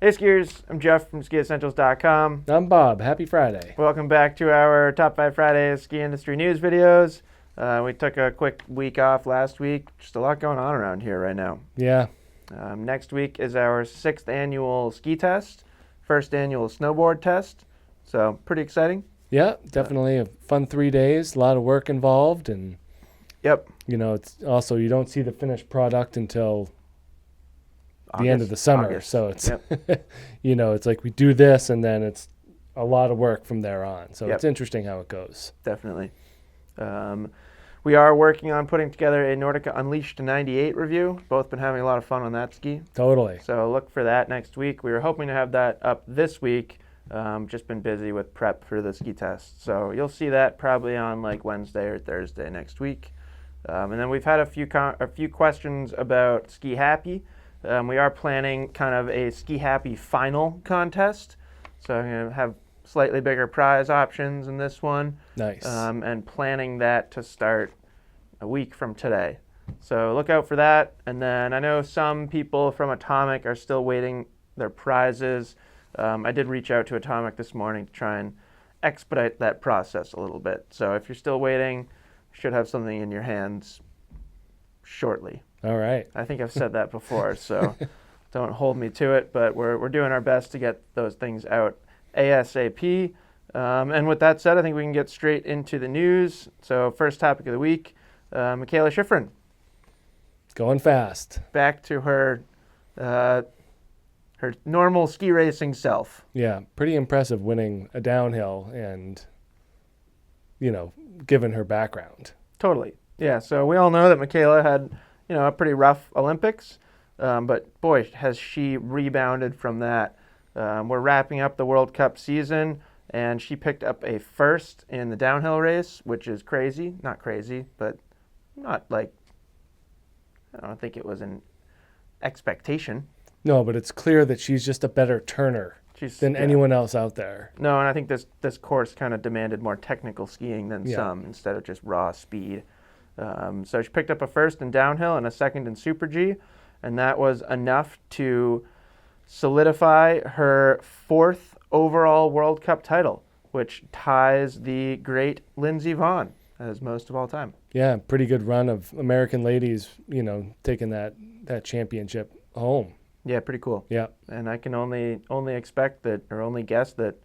Hey skiers, I'm Jeff from SkiEssentials.com. I'm Bob. Happy Friday. Welcome back to our Top 5 Friday ski industry news videos. We took a quick week off last week. Just a lot going on around here right now. Yeah. Next week is our 6th annual ski test, 1st annual snowboard test. So pretty exciting. Yeah, definitely a fun 3 days. A lot of work involved, and Yep. it's also you don't see the finished product until the end of the August. summer. So it's Yep. it's like we do this and then it's a lot of work from there on. So Yep. it's interesting how it goes. Definitely. We are working on putting together a Nordica Unleashed 98 review. Both been having a lot of fun on that ski. Totally. So look for that next week. We were hoping to have that up this week. Just been busy with prep for the ski test. So you'll see that probably on like Wednesday or Thursday next week. And then we've had a few questions about Ski Happy. We are planning kind of a Ski Happy final contest. So I'm going to have slightly bigger prize options in this one. Nice. And planning that to start a week from today. So look out for that. And then I know some people from Atomic are still waiting their prizes. I did reach out to Atomic this morning to try and expedite that process a little bit. So if you're still waiting, you should have something in your hands shortly. All right. I think I've said that before, so don't hold me to it, but we're doing our best to get those things out ASAP. And with that said, I think we can get straight into the news. So first topic of the week, Michaela Schifrin. Going fast. Back to her normal ski racing self. Yeah, pretty impressive winning a downhill and, given her background. Totally. Yeah, so we all know that Michaela had, a pretty rough Olympics, but boy, has she rebounded from that. We're wrapping up the World Cup season, and she picked up a first in the downhill race, which is crazy. Not crazy, but not like, I don't think it was an expectation. No, but it's clear that she's just a better turner than anyone else out there. No, and I think this course kind of demanded more technical skiing than Yeah. some, instead of just raw speed. So she picked up a first in downhill and a second in Super G, and that was enough to solidify her 4th overall World Cup title, which ties the great Lindsey Vonn as most of all time. Yeah, pretty good run of American ladies, taking that championship home. Yeah, pretty cool. Yeah. And I can only expect that, or only guess that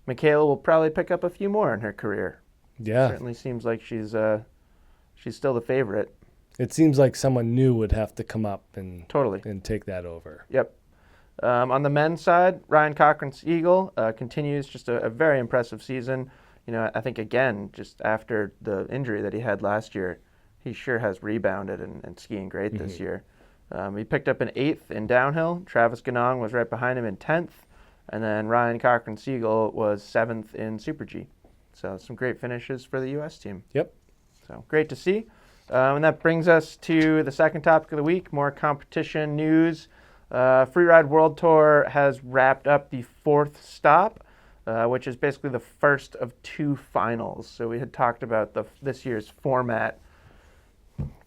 Michaela will probably pick up a few more in her career. Yeah. Certainly seems like she's still the favorite. It seems like someone new would have to come up and Totally. and take that over. Yep. On the men's side, Ryan Cochran-Siegel continues just a very impressive season. I think, again, just after the injury that he had last year, he sure has rebounded and skiing great this year. He picked up an 8th in downhill. Travis Ganong was right behind him in 10th. And then Ryan Cochran-Siegel was 7th in Super G. So some great finishes for the U.S. team. Yep. So great to see. And that brings us to the second topic of the week, more competition news. Freeride World Tour has wrapped up the 4th stop, which is basically the first of 2 finals. So we had talked about this year's format.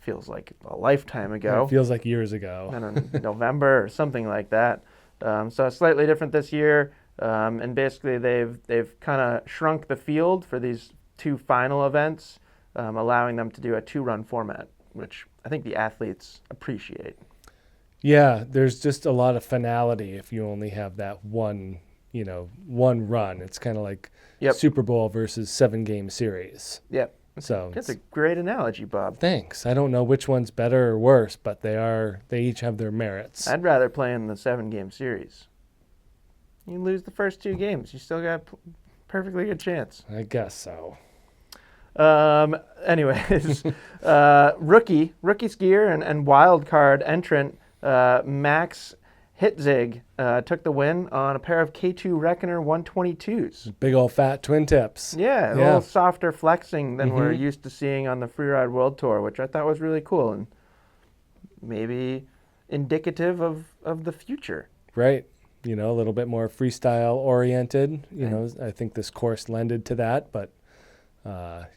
Feels like a lifetime ago. It feels like years ago. I don't know, November or something like that. So slightly different this year. And basically they've kind of shrunk the field for these 2 final events, allowing them to do a 2-run format, which I think the athletes appreciate. Yeah, there's just a lot of finality if you only have that one run. It's kind of like Super Bowl versus 7-game series. Yep. So That's a great analogy, Bob. Thanks. I don't know which one's better or worse, but they each have their merits. I'd rather play in the 7-game series. You lose the first 2 games, you still got a perfectly good chance. I guess so. Anyways, rookie skier and wild card entrant Max Hitzig took the win on a pair of K2 Reckoner 122s. Big old fat twin tips. Yeah, a little softer flexing than we're used to seeing on the Freeride World Tour, which I thought was really cool and maybe indicative of the future. Right. A little bit more freestyle oriented. I think this course lended to that, but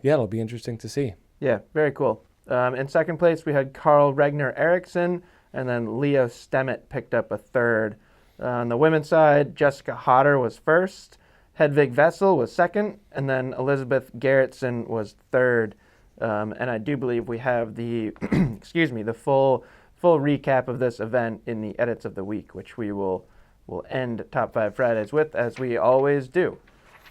it'll be interesting to see. Yeah, very cool. In second place, we had Carl Regner Eriksson, and then Leo Stemet picked up a third. On the women's side, Jessica Hodder was first, Hedvig Vessel was second, and then Elizabeth Gerritsen was third. And I do believe we have the the full recap of this event in the edits of the week, which we'll end Top 5 Fridays with, as we always do.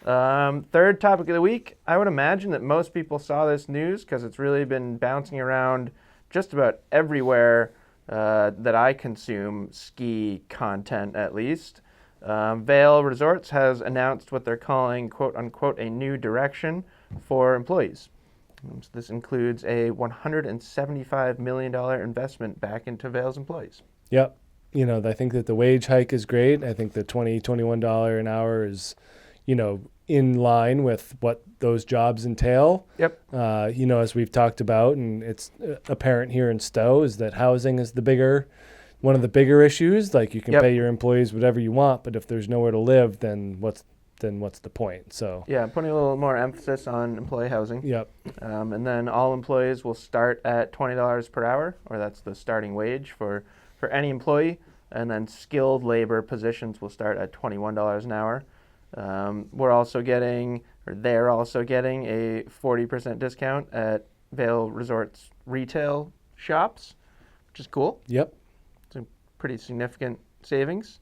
Third topic of the week, I would imagine that most people saw this news because it's really been bouncing around just about everywhere that I consume ski content, at least. Vail Resorts has announced what they're calling, quote unquote, a new direction for employees. So this includes a $175 million investment back into Vail's employees. Yep. I think that the wage hike is great. I think the $21 an hour is, in line with what those jobs entail. Yep. As we've talked about, and it's apparent here in Stowe, is that housing is one of the bigger issues. Like, you can pay your employees whatever you want, but if there's nowhere to live, then what's the point? So yeah, putting a little more emphasis on employee housing. Yep. And then all employees will start at $20 per hour, or that's the starting wage for any employee. And then skilled labor positions will start at $21 an hour. They're also getting a 40% discount at Vail Resorts retail shops, which is cool. Yep. It's a pretty significant savings.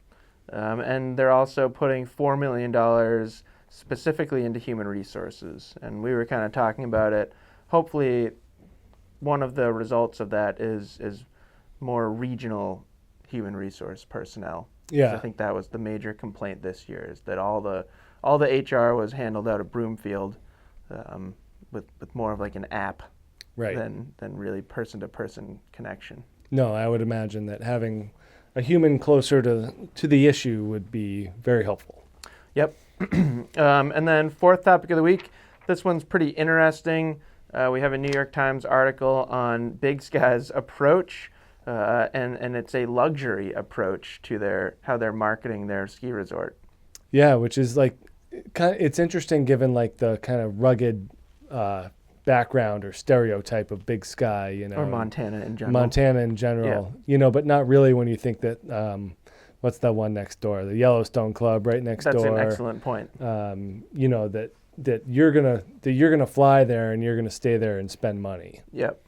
And they're also putting $4 million specifically into human resources. And we were kind of talking about it. Hopefully, one of the results of that is more regional human resource personnel. Yeah. I think that was the major complaint this year, is that all the HR was handled out of Broomfield, with more of like an app, right, than really person-to-person connection. No, I would imagine that having a human closer to the issue would be very helpful. Yep. And then fourth topic of the week, this one's pretty interesting. We have a New York Times article on Big Sky's approach, and it's a luxury approach to how they're marketing their ski resort. Yeah, which is like, it's interesting given like the kind of rugged background or stereotype of Big Sky, or Montana in general. But not really when you think that, what's that one next door? The Yellowstone Club right next door. That's an excellent point. That you're gonna fly there and you're gonna stay there and spend money. Yep.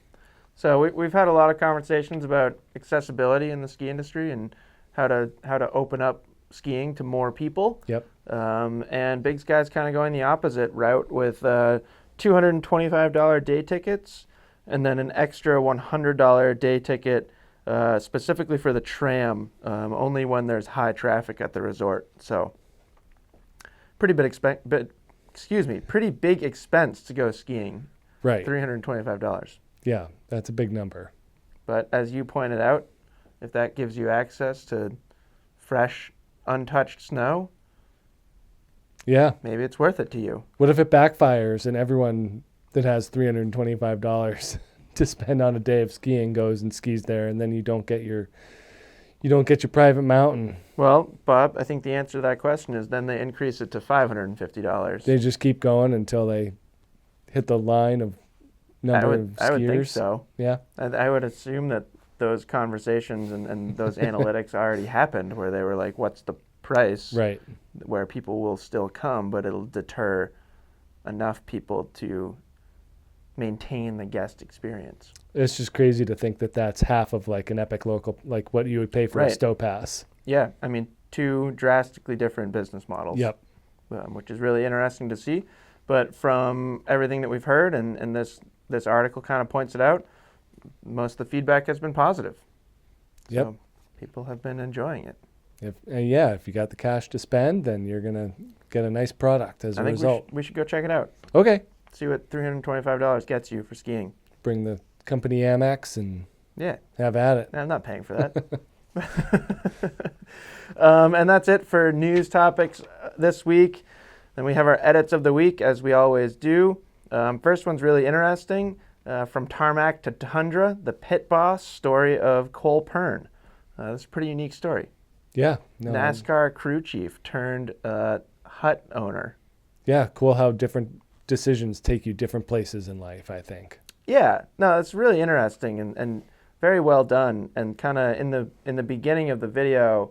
So we've had a lot of conversations about accessibility in the ski industry and how to open up skiing to more people. Yep. And Big Sky's kind of going the opposite route with $225 day tickets and then an extra $100 day ticket specifically for the tram, only when there's high traffic at the resort. So pretty big expense to go skiing. Right. $325. Yeah, that's a big number. But as you pointed out, if that gives you access to fresh, untouched snow, yeah, maybe it's worth it to you. What if it backfires and everyone that has $325 to spend on a day of skiing goes and skis there, and then you don't get your private mountain? Well, Bob, I think the answer to that question is then they increase it to $550. They just keep going until they hit the line of number of skiers? I would think so. Yeah. I would assume that those conversations and those analytics already happened, where they were like, what's the price? Right. Where people will still come, but it'll deter enough people to maintain the guest experience. It's just crazy to think that that's half of like an Epic Local, like what you would pay for a Stowe Pass. Yeah. I mean, two drastically different business models. Yep. Which is really interesting to see. But from everything that we've heard, and this article kind of points it out, most of the feedback has been positive. Yep. So people have been enjoying it. If you got the cash to spend, then you're going to get a nice product as a result. We should go check it out. Okay. See what $325 gets you for skiing. Bring the company Amex and have at it. I'm not paying for that. And that's it for news topics this week. Then we have our edits of the week, as we always do. First one's really interesting. From Tarmac to Tundra, the pit boss story of Cole Pern. That's a pretty unique story. Yeah. NASCAR crew chief turned hut owner. Yeah, cool how different decisions take you different places in life, I think. Yeah, no, it's really interesting and very well done. And kind of in the beginning of the video,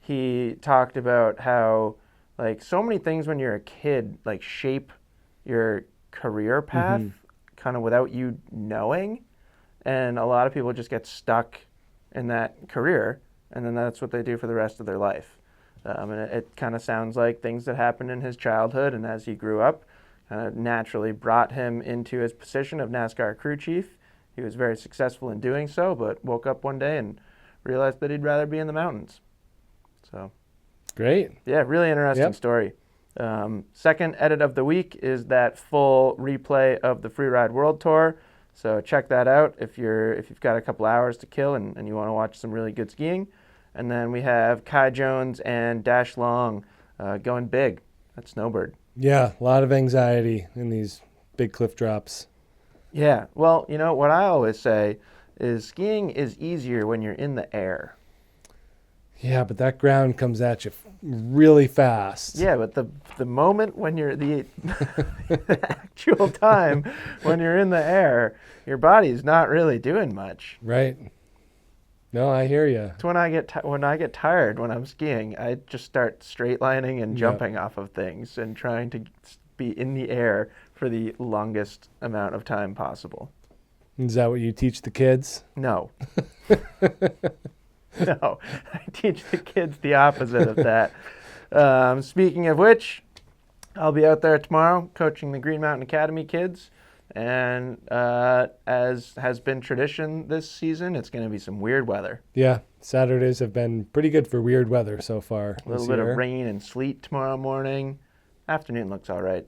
he talked about how like so many things when you're a kid like shape your career path kind of without you knowing, and a lot of people just get stuck in that career, and then that's what they do for the rest of their life. And it kind of sounds like things that happened in his childhood and as he grew up naturally brought him into his position of NASCAR crew chief. He was very successful in doing so, but woke up one day and realized that he'd rather be in the mountains. So, great. Yeah, really interesting story. Second edit of the week is that full replay of the Freeride World Tour. So check that out if you've got a couple hours to kill and you want to watch some really good skiing. And then we have Kai Jones and Dash Long going big at Snowbird. Yeah, a lot of anxiety in these big cliff drops. Yeah, well, you know, what I always say is skiing is easier when you're in the air. Yeah, but that ground comes at you really fast. Yeah, but the moment when you're the actual time when you're in the air, your body's not really doing much. Right. No, I hear you. It's when I get tired when I'm skiing, I just start straight lining and jumping off of things and trying to be in the air for the longest amount of time possible. Is that what you teach the kids? No. No, I teach the kids the opposite of that. Speaking of which, I'll be out there tomorrow coaching the Green Mountain Academy kids. And as has been tradition this season, it's going to be some weird weather. Yeah, Saturdays have been pretty good for weird weather so far. A little bit of rain and sleet tomorrow morning. Afternoon looks all right.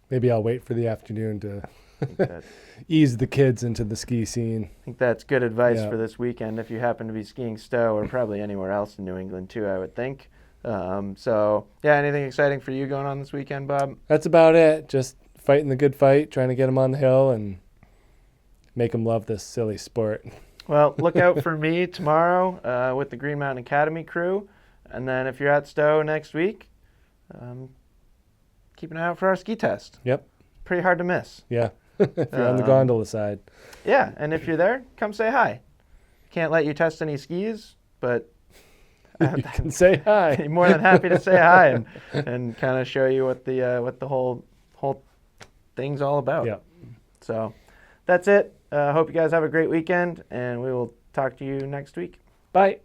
Maybe I'll wait for the afternoon to ease the kids into the ski scene. I think that's good advice for this weekend if you happen to be skiing Stowe or probably anywhere else in New England too, I would think. So, yeah, anything exciting for you going on this weekend, Bob? That's about it. Just fighting the good fight, trying to get them on the hill and make them love this silly sport. Well, look out for me tomorrow with the Green Mountain Academy crew. And then if you're at Stowe next week, keep an eye out for our ski test. Yep. Pretty hard to miss. Yeah. If you're on the gondola side. Yeah, and if you're there, come say hi. Can't let you test any skis, but you can say hi. I'm more than happy to say hi and kind of show you what the whole thing's all about. Yeah. So that's it. Hope you guys have a great weekend, and we will talk to you next week. Bye.